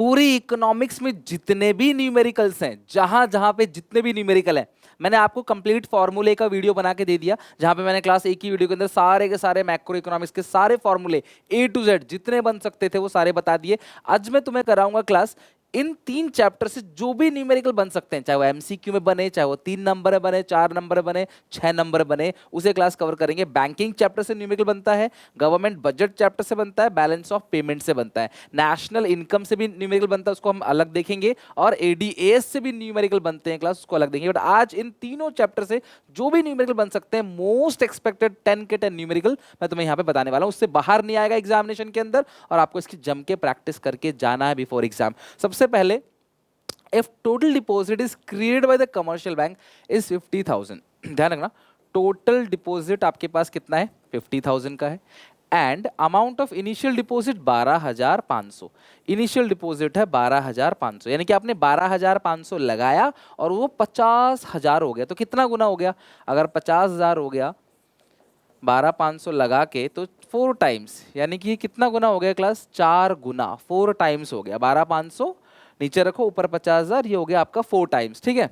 पूरी इकोनॉमिक्स में जितने भी न्यूमेरिकल्स हैं, जहां जहां पे जितने भी न्यूमेरिकल हैं, मैंने आपको कंप्लीट फॉर्मूले का वीडियो बना के दे दिया, जहां पे मैंने क्लास एक ही वीडियो के अंदर सारे के सारे मैक्रो इकोनॉमिक्स के सारे फॉर्मूले ए टू जेड जितने बन सकते थे वो सारे बता दिए। आज मैं तुम्हें कराऊंगा क्लास इन 3 चैप्टर से जो भी न्यूमेरिकल बन सकते हैं, चाहे वो एमसीक्यू में बने, चाहे वो 3 नंबर बने, 4 नंबर बने, 6 नंबर बने, उसे क्लास कवर करेंगे। बैंकिंग चैप्टर से न्यूमेरिकल बनता है, गवर्नमेंट बजट चैप्टर से बनता है, बैलेंस ऑफ पेमेंट से बनता है, नेशनल इनकम से भी न्यूमेरिकल बनता है, उसको हम अलग देखेंगे, और एडीएस से भी न्यूमेरिकल बनते हैं क्लास, उसको अलग देखेंगे। बट आज इन तीनों चैप्टर से जो भी न्यूमेरिकल बन सकते हैं, मोस्ट एक्सपेक्टेड 10 के 10 न्यूमेरिकल मैं तुम्हें यहाँ पे बताने वाला हूँ। उससे बाहर नहीं आएगा एग्जामिनेशन के अंदर, और आपको इसकी जम के प्रैक्टिस करके जाना है बिफोर एग्जाम। सबसे पहले, if total deposit is created by the commercial bank is 50,000, ध्यान रखना, टोटल डिपॉजिट आपके पास कितना है, 50,000 का है, and amount of initial deposit 12,500, initial deposit है 12,500, यानी कि आपने 12,500 लगाया और वो 50,000 हो गया, तो कितना गुना हो गया, अगर 50,000 हो गया 12,500 लगा के, तो 4 टाइम्स, यानी कि कितना गुना हो गया क्लास, 4 गुना, 4 टाइम्स हो गया। 12,500 नीचे रखो, ऊपर 50,000, ये हो गया आपका 4 टाइम्स, ठीक है।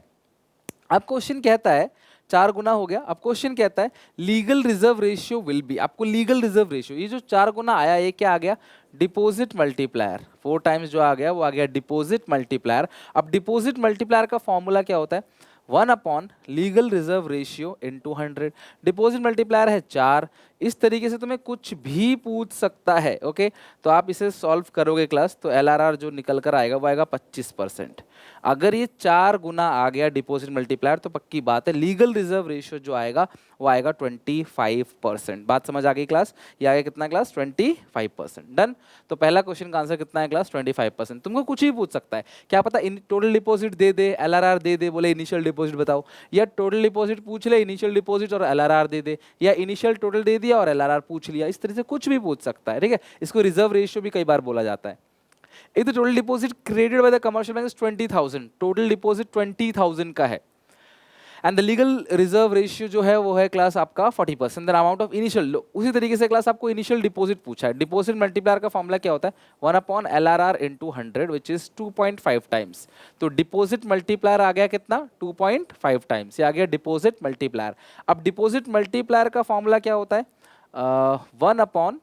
अब क्वेश्चन कहता है 4 गुना हो गया, अब क्वेश्चन कहता है legal reserve ratio will be, आपको लीगल रिजर्व रेशियो, ये जो 4 गुना आया ये क्या आ गया, डिपॉजिट मल्टीप्लायर, 4 टाइम्स जो आ गया वो आ गया डिपॉजिट मल्टीप्लायर। अब डिपॉजिट मल्टीप्लायर का फॉर्मूला क्या होता है, 1 upon legal reserve ratio into 100, deposit multiplier है 4। इस तरीके से तुम्हें कुछ भी पूछ सकता है, ओके। तो आप इसे सॉल्व करोगे क्लास, तो एलआरआर जो निकल कर आएगा वो आएगा 25%। अगर ये 4 गुना आ गया डिपॉजिट मल्टीप्लायर, तो पक्की बात है लीगल रिजर्व रेशियो जो आएगा वो आएगा 25%। बात समझ आ गई क्लास, ये आएगा कितना क्लास, 25%। डन। तो पहला क्वेश्चन का आंसर कितना है क्लास, 25%। तुमको कुछ ही पूछ सकता है, क्या पता टोटल डिपॉजिट दे दे, एलआरआर दे दे, बोले इनिशियल डिपॉजिट बताओ, या टोटल डिपॉजिट पूछ ले, इनिशियल डिपॉजिट और एलआरआर दे दे, या इनिशियल टोटल दे दिया और एलआरआर पूछ लिया, इस तरह से कुछ भी पूछ सकता है, ठीक है। इसको रिजर्व रेशियो भी कई बार बोला जाता है। If the total deposit created by the commercial bank is 20,000, total deposit 20,000 का है, and the legal reserve ratio जो है वो है क्लास आपका 40%, then amount of initial, उसी तरीके से क्लास आपको initial deposit पूछा है। डिपॉजिट मल्टीप्लायर का फॉर्मूला क्या होता है, 1 upon LRR into 100 which is 2.5 times. तो डिपॉजिट मल्टीप्लायर आ गया कितना, 2.5 टाइम्स, ये आ गया डिपॉजिट मल्टीप्लायर। अब डिपॉजिट मल्टीप्लायर का फॉर्मूला क्या होता है, 1 अपॉन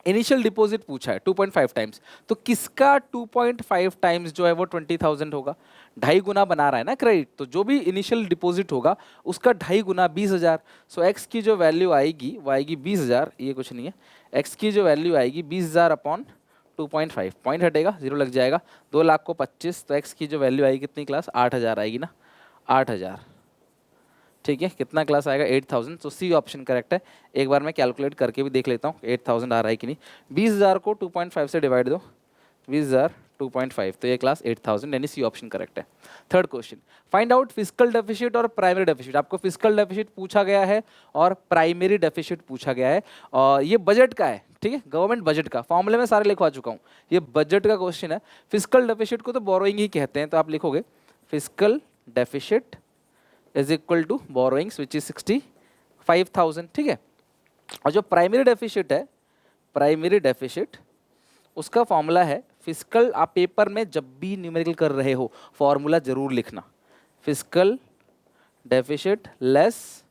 इनिशियल डिपॉजिट पूछा है 2.5 टाइम्स, तो किसका 2.5 टाइम्स जो है वो 20,000 होगा, 2.5 गुना बना रहा है ना क्रेडिट, तो जो भी इनिशियल डिपॉजिट होगा उसका 2.5 गुना 20,000। सो एक्स की जो वैल्यू आएगी वो आएगी 20,000, ये कुछ नहीं है, एक्स की जो वैल्यू आएगी 20,000 अपॉन 2.5, पॉइंट हटेगा, 0 लग जाएगा, 2 लाख को 25, तो एक्स की जो वैल्यू आएगी कितनी क्लास, 8,000 आएगी ना, 8,000, ठीक है। कितना क्लास आएगा, 8,000। तो सी ऑप्शन करेक्ट है। एक बार मैं कैलकुलेट करके भी देख लेता हूँ 8,000 आ रहा है कि नहीं। 20,000 को 2.5 से डिवाइड दो, 20,000 2.5, तो ये क्लास 8,000, यानी सी ऑप्शन करेक्ट है। Third question, find out fiscal deficit और प्राइमरी डेफिसिट। आपको फिस्कल डेफिसिट पूछा गया है और प्राइमरी डेफिसिट पूछा गया है, और ये बजट का है, ठीक है, गवर्नमेंट बजट का। फॉर्मूले में सारे लिखवा चुका हूँ, ये बजट का क्वेश्चन है। फिस्कल डेफिसिट को तो बोरोइंग ही कहते हैं, तो आप लिखोगे fiscal deficit is equal to borrowings which is 65,000, ठीक है। और जो प्राइमरी डेफिसिट है, प्राइमरी डेफिसिट उसका फॉर्मूला है फिस्कल, आप पेपर में जब भी न्यूमेरिकल कर रहे हो फॉर्मूला जरूर लिखना, fiscal deficit less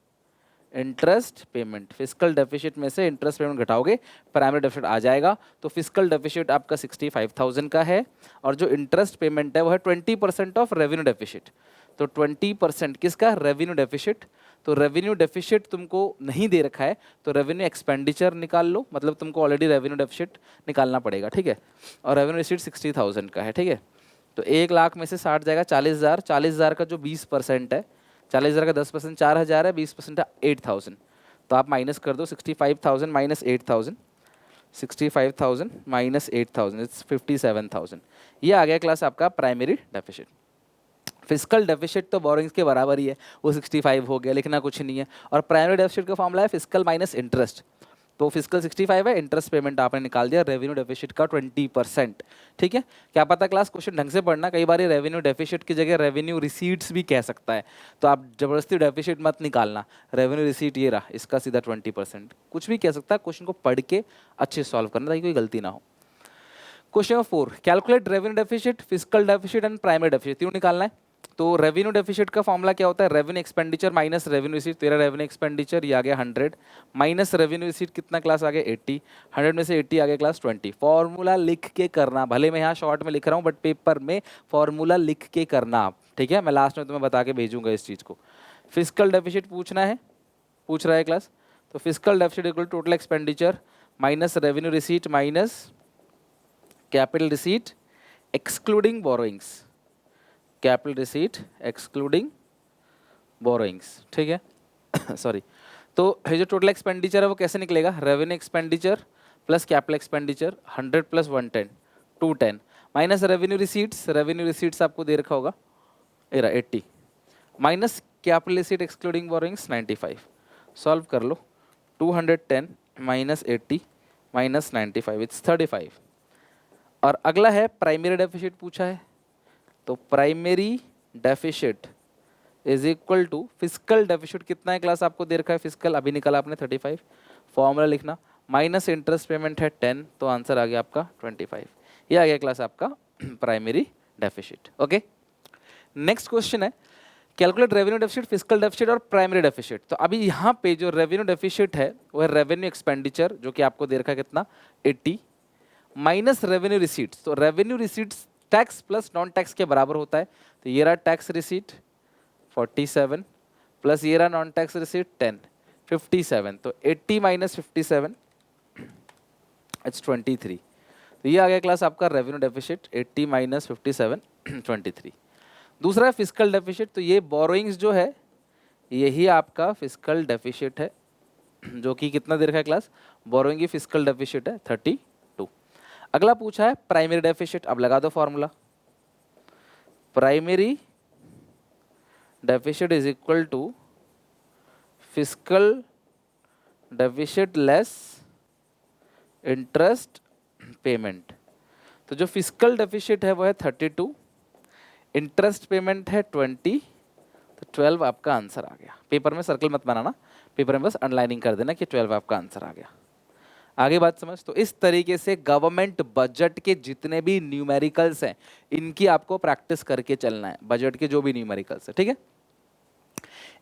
interest payment. Fiscal deficit में से इंटरेस्ट पेमेंट घटाओगे, प्राइमरी डेफिसिट आ जाएगा। तो फिस्कल डेफिसिट आपका 65,000 का है, और जो इंटरेस्ट पेमेंट है वो है 20% ऑफ रेवेन्यू डेफिसिट। तो 20% किसका, रेवेन्यू डेफिसिट। तो रेवेन्यू डेफिसिट तुमको नहीं दे रखा है, तो रेवेन्यू एक्सपेंडिचर निकाल लो, मतलब तुमको ऑलरेडी रेवेन्यू डेफिसिट निकालना पड़ेगा, ठीक है। और रेवेन्यू रिसीट 60,000 का है, ठीक है। तो 1 लाख में से 60 जाएगा 40,000, 40,000 का जो 20% है, 40,000 का 10% 4,000 है, 20% 8,000, तो आप माइनस कर दो 65,000 माइनस 8,000, 65,000 माइनस 8,000 इट्स 57,000। ये आ गया क्लास आपका प्राइमरी डेफिसिट। फिस्कल डेफिसिट तो बोरिंग्स के बराबर ही है, वो 65 हो गया, लिखना कुछ नहीं है। और प्राइमरी डेफिसिट का फॉर्मूला है फिस्कल माइनस इंटरेस्ट, तो फिस्कल 65 है, इंटरेस्ट पेमेंट आपने निकाल दिया, रेवेन्यू डेफिसिट का 20%, ठीक है। क्या पता क्लास क्वेश्चन ढंग से पढ़ना, कई बार रेवेन्यू डेफिसिट की जगह रेवेन्यू रिसीट्स भी कह सकता है, तो आप जबरदस्ती डेफिसिट मत निकालना, रेवेन्यू रिसीट ये रहा, इसका सीधा 20%, कुछ भी कह सकता है। क्वेश्चन को पढ़ के अच्छे सॉल्व करना ताकि कोई गलती ना हो। Question number 4, calculate revenue deficit, fiscal deficit and primary deficit, तीनों निकालना है। तो रेवेन्यू डेफिसिट का फॉर्मूला क्या होता है, revenue expenditure minus revenue receipt. तेरा रेवेन्यू एक्सपेंडिचर ये आ गया 100 माइनस रेवेन्यू रिसीट कितना क्लास आ गया 80, 100 में से 80 आ गया क्लास 20। फॉर्मूला लिख के करना, भले मैं यहाँ शॉर्ट में लिख रहा हूँ बट पेपर में फॉर्मूला लिख के करना आप, ठीक है। मैं लास्ट में तुम्हें बता के भेजूंगा इस चीज़ को। फिस्कल डेफिसिट पूछना है, पूछ रहा है क्लास। तो fiscal deficit equal total expenditure minus revenue receipt minus capital receipt excluding borrowings, capital receipt excluding borrowings, ठीक है। सॉरी। तो ये जो टोटल एक्सपेंडिचर है वो कैसे निकलेगा, revenue expenditure plus capital expenditure 100 plus 110 210 minus revenue receipts, revenue receipts आपको दे रखा होगा 80 minus capital receipt excluding borrowings 95। Solve कर लो, 210 माइनस 80 माइनस 95 इट्स 35। और अगला है प्राइमरी डेफिसिट पूछा है। तो primary deficit is equal to fiscal deficit कितना है क्लास आपको दे रखा है, फिस्कल अभी निकाला आपने 35, फॉर्मूला लिखना माइनस इंटरेस्ट पेमेंट है 10, तो आंसर आ गया आपका 25। ये आ गया क्लास आपका primary deficit. Okay, next question है calculate revenue deficit, fiscal deficit और प्राइमरी डेफिसिट। तो अभी यहाँ पे जो रेवेन्यू डेफिसिट है वो है रेवेन्यू एक्सपेंडिचर जो कि आपको दे रखा है कितना 80 माइनस रेवेन्यू रिसीट्स। तो revenue receipts tax plus non tax के बराबर होता है। तो ये रहा टैक्स रिसीट 47 प्लस ये रहा नॉन टैक्स रिसीट 10 57। तो 80 माइनस 57 इट्स 23। तो ये आ गया क्लास आपका रेवेन्यू डेफिसिट 80 माइनस 57 23। दूसरा है फिस्कल डेफिसिट। तो ये बोरोइंग्स जो है यही आपका फिस्कल डेफिसिट है जो कि कितना दे रखा है क्लास, बोरोइंग की फिस्कल डेफिसिट है 32। अगला पूछा है प्राइमरी डेफिसिट। अब लगा दो formula, primary deficit is equal to fiscal deficit less interest payment. तो जो फिस्कल डेफिसिट है वो है 32, इंटरेस्ट पेमेंट है 20, तो 12 आपका आंसर आ गया। पेपर में सर्कल मत बनाना, पेपर में बस अंडरलाइनिंग कर देना कि 12 आपका आंसर आ गया। आगे बात समझ। तो इस तरीके से गवर्नमेंट बजट के जितने भी न्यूमेरिकल्स हैं इनकी आपको प्रैक्टिस करके चलना है, बजट के जो भी न्यूमेरिकल्स है, ठीक है।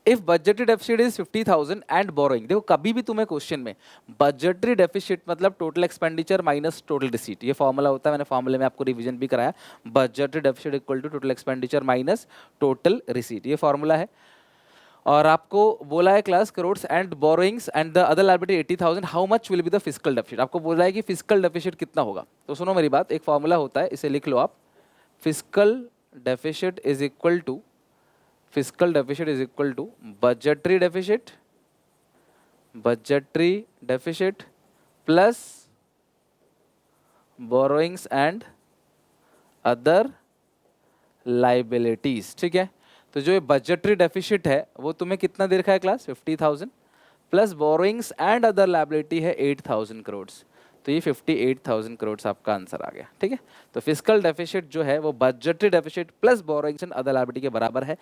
If budgetary deficit is 50,000 and borrowing, देखो कभी भी तुम्हें क्वेश्चन में बजटरी डेफिसिट मतलब total expenditure minus total receipt, ये फॉर्मूला होता है, मैंने फॉर्मूले में आपको रिवीजन भी कराया, budgetary deficit equal to total expenditure minus total receipt, ये फॉर्मूला है। और आपको बोला है class crores and borrowings and the other liability 80,000, how much will be the fiscal deficit, आपको बोला है कि फिस्कल डेफिसिट कितना होगा। तो सुनो मेरी बात, एक फॉर्मूला होता है, इसे लिख लो आप, fiscal deficit is equal to, fiscal deficit is equal to budgetary deficit, budgetary deficit plus borrowings and other liabilities, ठीक है। तो जो ये बजटरी डेफिसिट है वो तुम्हें कितना दे रखा है class 50,000 plus borrowings and other liability है 8,000 करोड़, तो ये 58,000 करोड़ आपका आंसर आ गया, ठीक है। तो फिस्कल डेफिसिट जो है वो budgetary deficit plus borrowings and other liability के बराबर है।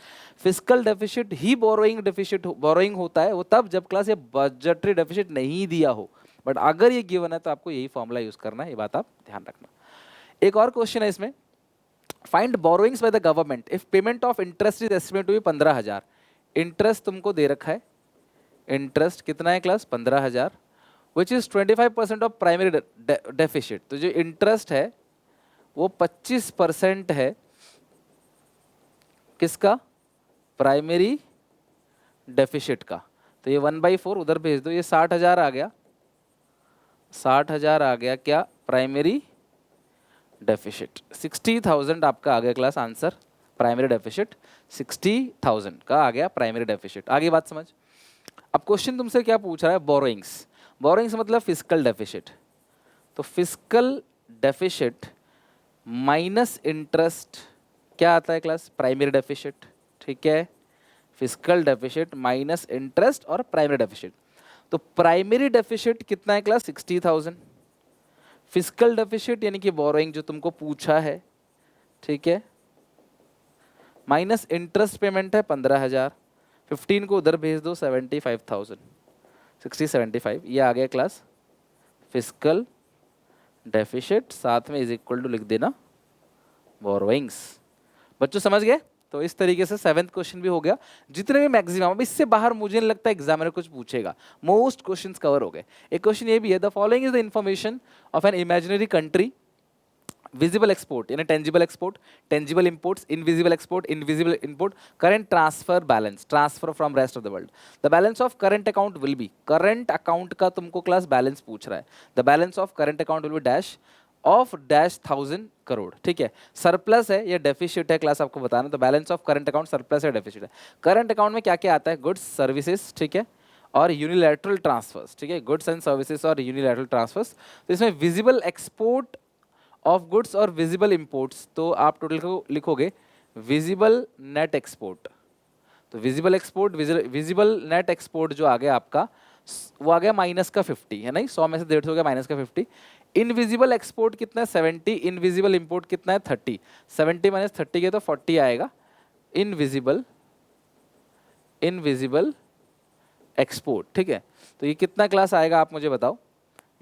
फिस्कल डेफिसिट ही बोरोइंग डेफिसिट, बोरोइंग होता है वो तब जब क्लास ये बजटरी डेफिसिट नहीं दिया हो, बट अगर ये गिवन है तो आपको यही फॉर्मूला यूज करना है, ये बात आप ध्यान रखना। एक और क्वेश्चन है इसमें, find borrowings by the government if payment of interest is estimate to be 15,000। Interest तुमको दे रखा है, इंटरेस्ट कितना है class 15,000 which is 25% of primary deficit. तो जो इंटरेस्ट है वो 25% है किसका, प्राइमरी डेफिसिट का। तो ये 1/4 उधर भेज दो, ये 60,000 आ गया, 60,000 आ गया क्या प्राइमरी डेफिसिट। 60,000 आपका आ गया क्लास आंसर, प्राइमरी डेफिसिट 60,000 का आ गया प्राइमरी डेफिसिट। आगे बात समझ। अब क्वेश्चन तुमसे क्या पूछ रहा है, बोरोइंग्स, बोरोइंग्स मतलब फिस्कल डेफिसिट। तो फिस्कल डेफिसिट माइनस इंटरेस्ट क्या आता है क्लास, प्राइमरी डेफिसिट, ठीक है। फिस्कल डेफिसिट माइनस इंटरेस्ट और प्राइमरी डेफिसिट। तो प्राइमरी डेफिसिट कितना है क्लास 60,000, फिस्कल डेफिसिट यानी कि बोरोइंग जो तुमको पूछा है, ठीक है, माइनस इंटरेस्ट पेमेंट है 15,000, 15 को उधर भेज दो 75,000, 60 75, ये आ गया क्लास फिस्कल डेफिसिट साथ में इज इक्वल टू लिख देना बोरोइंग्स। बच्चों समझ गए? तो इस तरीके से 7th क्वेश्चन भी हो गया। जितने भी मैक्सिमम, अब इससे बाहर मुझे नहीं लगता एग्जामिनर कुछ पूछेगा, मोस्ट क्वेश्चंस कवर हो गए। एक क्वेश्चन ये भी है, the following is the information of an imaginary country, visible export यानी tangible export, tangible imports, invisible export, invisible import, current transfer balance, transfer from rest of the world. The balance of current account will be, current account का तुमको class balance पूछ रहा है, the balance of current account will be dash of dash 1000 crore. ठीक है, surplus है या deficit है क्लास आपको बताना, तो balance of current account surplus है डेफिसिट है। करंट अकाउंट में क्या क्या आता है, गुड्स सर्विसेज, ठीक है, और यूनिलैटरल ट्रांसफर्स, ठीक है, गुड्स एंड सर्विसेज और यूनिलैटरल ट्रांसफर्स। तो इसमें विजिबल एक्सपोर्ट ऑफ गुड्स और विजिबल इंपोर्ट्स, तो आप टोटल को लिखोगे विजिबल नेट एक्सपोर्ट। तो visible export, visible net export जो आ गया आपका, वो आ गया माइनस का 50, है नहीं, 100 में से 150 हो गया माइनस का 50। इनविजिबल एक्सपोर्ट कितना है 70, इनविजिबल इंपोर्ट कितना है 30, 70 माइनस 30 के तो 40 आएगा। इनविजिबल इनविजिबल एक्सपोर्ट, ठीक है, तो ये कितना क्लास आएगा आप मुझे बताओ।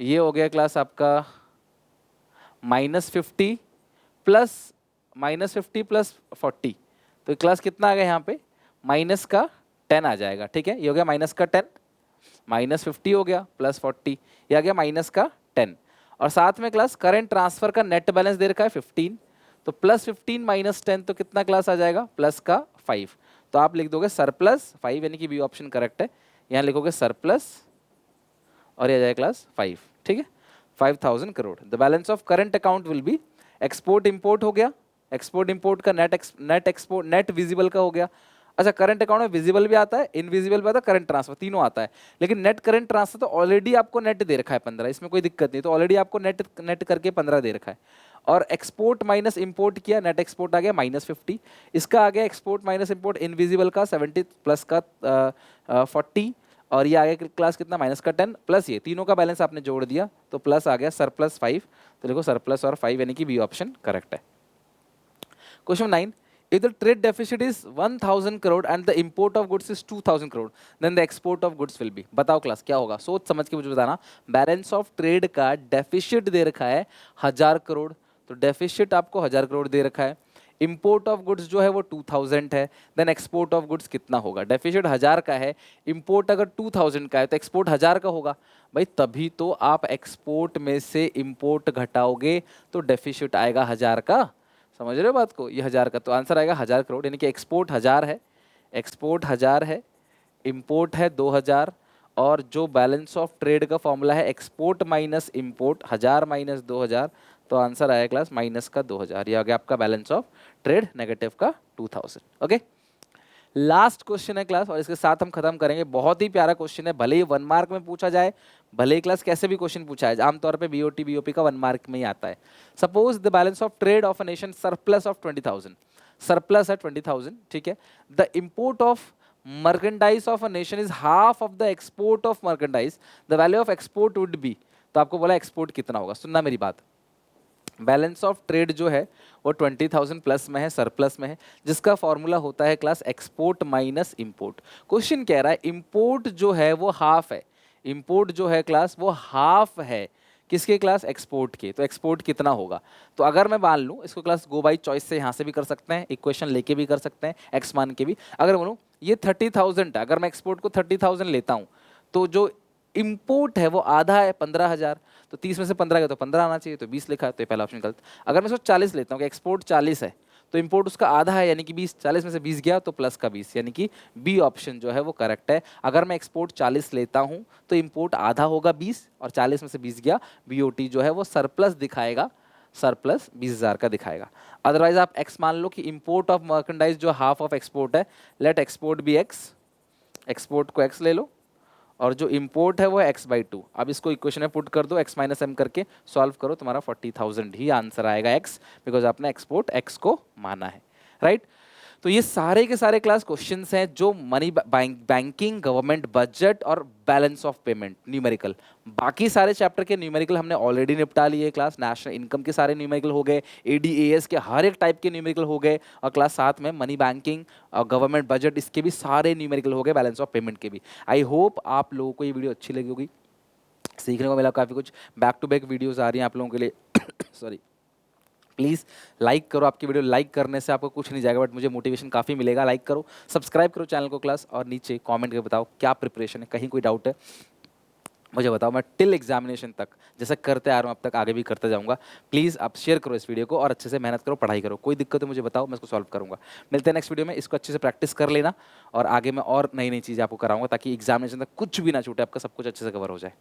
ये हो गया क्लास आपका -50 प्लस -50 प्लस 40, तो क्लास कितना आ गया यहाँ पे, माइनस का 10 आ जाएगा। ठीक है, ये हो गया माइनस का 10, -50 हो गया प्लस 40, ये आ गया माइनस का 10। और साथ में क्लास करंट ट्रांसफर का नेट बैलेंस दे रखा है 15, तो +15 -10 तो कितना क्लास आ जाएगा, प्लस का 5। तो आप लिख दोगे सरप्लस 5, यानी कि बी ऑप्शन करेक्ट है। यहाँ लिखोगे सरप्लस और ये आ जाएगा क्लास 5, ठीक है, 5000 crore. The balance of current account will B, export import हो गया, एक्सपोर्ट इंपोर्ट का नेट एक्सपोर्ट नेट विजिबल का हो गया। अच्छा, करंट अकाउंट में विजिबल भी आता है, इनविजिबल भी आता है, करंट ट्रांसफर तीनों आता है, लेकिन नेट करंट ट्रांसफर तो ऑलरेडी आपको नेट दे रखा है 15, इसमें कोई दिक्कत नहीं, तो ऑलरेडी आपको नेट नेट करके 15 दे रखा है। और एक्सपोर्ट माइनस इंपोर्ट किया, नेट एक्सपोर्ट आ गया -50, इसका आ गया एक्सपोर्ट माइनस इंपोर्ट इनविजिबल का 70 प्लस का 40, और ये आ गया क्लास कितना माइनस का 10 प्लस ये तीनों का बैलेंस आपने जोड़ दिया तो प्लस आ गया सरप्लस 5। तो देखो सरप्लस और 5 यानी कि बी ऑप्शन करेक्ट है। Question 9, if the trade deficit is 1000 crore and the import of goods is 2000 crore then the export of goods will be, बताओ क्लास क्या होगा, सोच समझ के मुझे बताना। बैलेंस ऑफ ट्रेड का डेफिसिट दे रखा है 1000 करोड़, तो डेफिसिट आपको 1000 करोड़ दे रखा है, इंपोर्ट ऑफ गुड्स जो है वो 2000 है, देन एक्सपोर्ट ऑफ गुड्स कितना होगा, डेफिसिट 1000 का है, इंपोर्ट अगर 2000 का है तो एक्सपोर्ट 1000 का होगा भाई, तभी तो आप एक्सपोर्ट में से इंपोर्ट घटाओगे तो डेफिसिट आएगा 1000 का। समझ रहे हो बात को, ये 1000 का, तो आंसर आएगा 1000 करोड़, यानी कि एक्सपोर्ट 1000 है, एक्सपोर्ट 1000 है, इंपोर्ट है 2000, और जो बैलेंस ऑफ ट्रेड का फॉर्मूला है एक्सपोर्ट माइनस इंपोर्ट, 1000 माइनस 2000, तो आंसर आया क्लास माइनस का 2000, ये आ गया आपका बैलेंस ऑफ ट्रेड, नेगेटिव का 2000। ओके, लास्ट क्वेश्चन है क्लास और इसके साथ हम खत्म करेंगे। बहुत ही प्यारा क्वेश्चन है, भले ही 1 मार्क में पूछा जाए, भले ही क्लास कैसे भी क्वेश्चन पूछा है, आमतौर पे बीओटी बीओपी का 1 मार्क में ही आता है। Suppose the balance of trade of a nation surplus of 20,000, surplus है 20,000, ठीक है, the import of merchandise of a nation is half of the export of merchandise, the value of export would be, तो आपको बोला export कितना होगा, सुनना मेरी बात। बैलेंस ऑफ ट्रेड जो है वो 20,000 प्लस में है, सरप्लस में है, जिसका फॉर्मूला होता है class export minus import. Question कह रहा है इंपोर्ट जो है वो हाफ है, इंपोर्ट जो है क्लास वो हाफ है किसके क्लास, एक्सपोर्ट के, तो एक्सपोर्ट कितना होगा। तो अगर मैं मान लूँ इसको क्लास गो बाई चॉइस से यहाँ से भी कर सकते हैं, इक्वेशन लेके भी कर सकते हैं, एक्स मान के भी। अगर बोलूँ ये 30,000 है, अगर मैं एक्सपोर्ट को 30,000 लेता हूँ तो जो इंपोर्ट है वो आधा है 15,000, तो 30 में से 15 गया तो 15 आना चाहिए, तो 20 लिखा है, तो ये पहला ऑप्शन गलत। अगर मैं इसको 40 लेता हूँ कि एक्सपोर्ट 40 है तो इंपोर्ट उसका आधा है यानी कि 20, 40 में से 20 गया तो प्लस का 20, यानी कि बी ऑप्शन जो है वो करेक्ट है। अगर मैं एक्सपोर्ट 40 लेता हूँ तो इंपोर्ट आधा होगा 20 और 40 में से 20 गया, बीओटी जो है वो सरप्लस दिखाएगा, सरप्लस 20,000 का दिखाएगा। अदरवाइज आप एक्स मान लो कि इंपोर्ट ऑफ मर्केंडाइज जो हाफ ऑफ एक्सपोर्ट है, let export be X, export को एक्स ले लो और जो इंपोर्ट है वो है x/2। अब इसको इक्वेशन में पुट कर दो, x माइनस एम करके सॉल्व करो, तुम्हारा 40,000 ही आंसर आएगा x, बिकॉज आपने एक्सपोर्ट x को माना है, राइट। तो ये सारे के सारे क्लास क्वेश्चंस हैं जो मनी बैंकिंग, गवर्नमेंट बजट और बैलेंस ऑफ पेमेंट न्यूमेरिकल, बाकी सारे चैप्टर के न्यूमेरिकल हमने ऑलरेडी निपटा लिए क्लास। नेशनल इनकम के सारे न्यूमेरिकल हो गए, एडीएएस के हर एक टाइप के न्यूमेरिकल हो गए, और क्लास साथ में मनी बैंकिंग और गवर्नमेंट बजट इसके भी सारे न्यूमेरिकल हो गए, बैलेंस ऑफ पेमेंट के भी। आई होप आप लोगों को ये वीडियो अच्छी लगी होगी। सीखने को मिला काफ़ी कुछ। बैक टू बैक वीडियोस आ रही हैं आप लोगों के लिए सॉरी। प्लीज़ लाइक करो, आपकी वीडियो लाइक करने से आपको कुछ नहीं जाएगा बट मुझे मोटिवेशन काफ़ी मिलेगा। लाइक करो, सब्सक्राइब करो चैनल को क्लास, और नीचे कमेंट करके बताओ क्या प्रिपरेशन है, कहीं कोई डाउट है मुझे बताओ। मैं टिल एग्जामिनेशन तक जैसा करते आ रहा हूँ अब तक आगे भी करते जाऊँगा। प्लीज़ आप शेयर करो इस वीडियो को और अच्छे से मेहनत करो, पढ़ाई करो। कोई दिक्कत है मुझे बताओ, मैं इसको सॉल्व करूँगा। मिलते हैं नेक्स्ट वीडियो में। इसको अच्छे से प्रैक्टिस कर लेना और आगे मैं और नई नई चीज़ें आपको कराऊंगा ताकि एग्जामिनेशन तक कुछ भी ना छूटे, आपका सब कुछ अच्छे से कवर हो जाए।